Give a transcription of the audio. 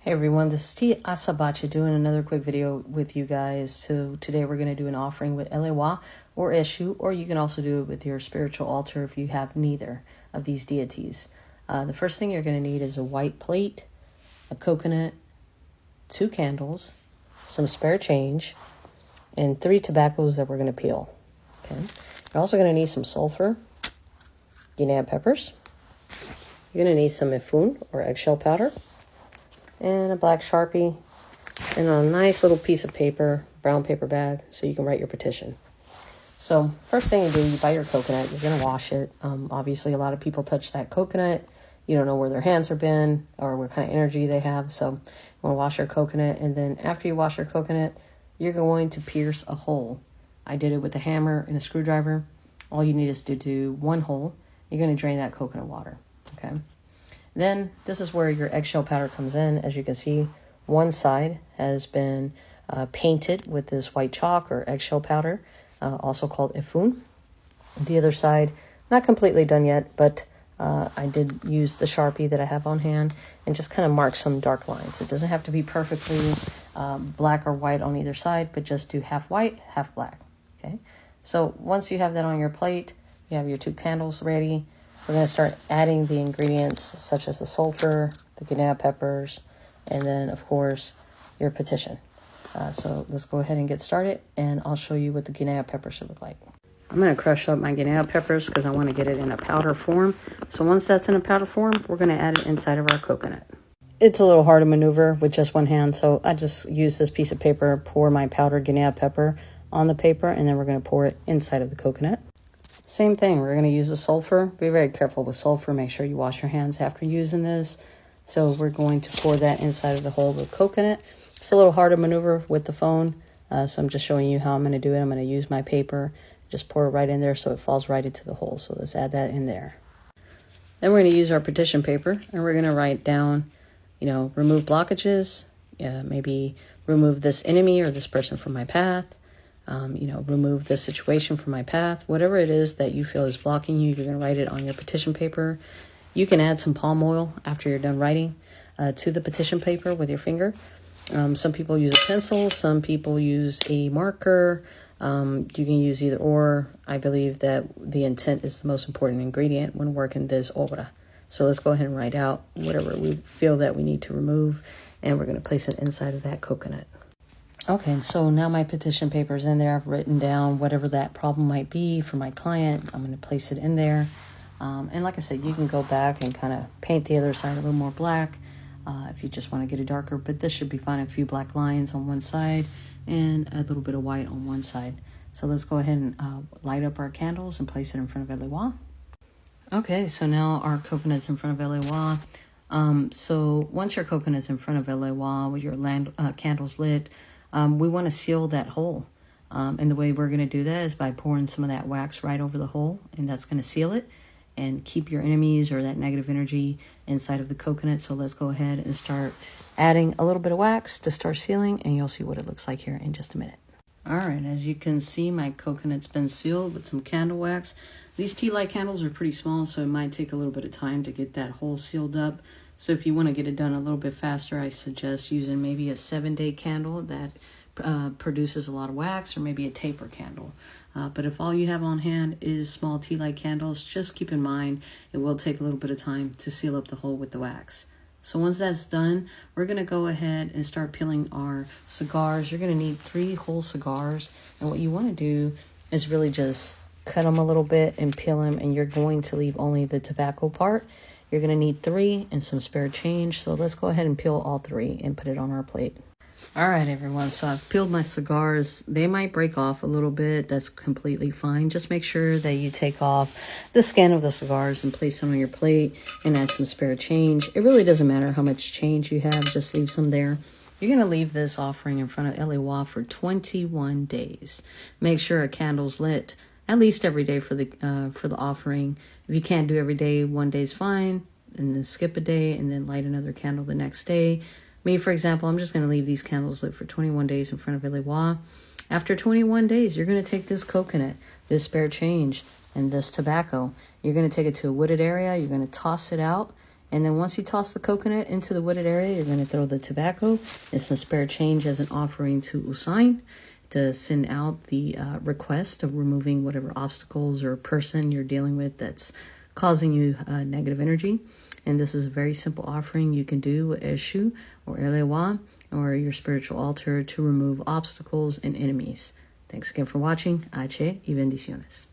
Hey everyone, this is T. Asabacha doing another quick video with you guys. So today we're going to do an offering with Elewa or Eshu, or you can also do it with your spiritual altar if you have neither of these deities. The first thing you're going to need is a white plate, a coconut, 2 candles, some spare change, and 3 tobaccos that we're going to peel. Okay. You're also going to need some sulfur, guinea peppers. You're going to need some ifun or eggshell powder, and a black Sharpie, and a nice little piece of paper, brown paper bag, so you can write your petition. So first thing you do, you buy your coconut, you're going to wash it. Obviously, a lot of people touch that coconut. You don't know where their hands have been or what kind of energy they have. So you want to wash your coconut, and then after you wash your coconut, you're going to pierce a hole. I did it with a hammer and a screwdriver. All you need is to do 1 hole. You're going to drain that coconut water, okay? Then this is where your eggshell powder comes in. As you can see, one side has been painted with this white chalk or eggshell powder, also called ifun. The other side, not completely done yet, but I did use the Sharpie that I have on hand and just kind of mark some dark lines. It doesn't have to be perfectly black or white on either side, but just do half white, half black. Okay. So once you have that on your plate, you have your 2 candles ready. We're going to start adding the ingredients such as the sulfur, the guinea peppers, and then, of course, your petition. So let's go ahead and get started, and I'll show you what the guinea peppers should look like. I'm going to crush up my guinea peppers because I want to get it in a powder form. So once that's in a powder form, we're going to add it inside of our coconut. It's a little hard to maneuver with just one hand, so I just use this piece of paper, pour my powdered guinea pepper on the paper, and then we're going to pour it inside of the coconut. Same thing, we're going to use the sulfur. Be very careful with sulfur. Make sure you wash your hands after using this. So we're going to pour that inside of the hole of the coconut. It's a little hard to maneuver with the phone, so I'm just showing you how I'm going to do it. I'm going to use my paper, just pour it right in there so it falls right into the hole. So let's add that in there. Then we're going to use our petition paper, and we're going to write down, remove blockages, maybe remove this enemy or this person from my path. Remove this situation from my path. Whatever it is that you feel is blocking you, you're going to write it on your petition paper. You can add some palm oil after you're done writing to the petition paper with your finger. Some people use a pencil. Some people use a marker. You can use either or. I believe that the intent is the most important ingredient when working this obra. So let's go ahead and write out whatever we feel that we need to remove, and we're going to place it inside of that coconut. Okay, so now my petition paper is in there. I've written down whatever that problem might be for my client. I'm going to place it in there. And like I said, you can go back and kind of paint the other side a little more black if you just want to get it darker. But this should be fine. A few black lines on one side and a little bit of white on one side. So let's go ahead and light up our candles and place it in front of Elewa. Okay, so now our coconut's in front of Elewa. So once your coconut's in front of Elewa with your candles lit, we want to seal that hole. And the way we're going to do that is by pouring some of that wax right over the hole, and that's going to seal it and keep your enemies or that negative energy inside of the coconut. So let's go ahead and start adding a little bit of wax to start sealing, and you'll see what it looks like here in just a minute. All right, as you can see, my coconut's been sealed with some candle wax. These tea light candles are pretty small, so it might take a little bit of time to get that hole sealed up. So if you want to get it done a little bit faster, I suggest using maybe a 7-day candle that produces a lot of wax, or maybe a taper candle. But if all you have on hand is small tea light candles, just keep in mind it will take a little bit of time to seal up the hole with the wax. So once that's done, we're going to go ahead and start peeling our cigars. You're going to need 3 whole cigars. And what you want to do is really just cut them a little bit and peel them, and you're going to leave only the tobacco part. You're going to need 3 and some spare change. So let's go ahead and peel all 3 and put it on our plate. All right, everyone. So I've peeled my cigars. They might break off a little bit. That's completely fine. Just make sure that you take off the skin of the cigars and place them on your plate and add some spare change. It really doesn't matter how much change you have. Just leave some there. You're going to leave this offering in front of Elewa for 21 days. Make sure a candle's lit at least every day for the offering. If you can't do every day, 1 day's fine, and then skip a day and then light another candle the next day. Me, for example, I'm just going to leave these candles lit for 21 days in front of Elewa. After 21 days, you're going to take this coconut, this spare change, and this tobacco. You're going to take it to a wooded area. You're going to toss it out And then once you toss the coconut into the wooded area, you're going to throw the tobacco and some spare change as an offering to Usain to send out the request of removing whatever obstacles or person you're dealing with that's causing you negative energy. And this is a very simple offering you can do with Eshu or Elewa or your spiritual altar to remove obstacles and enemies. Thanks again for watching. Ache y bendiciones.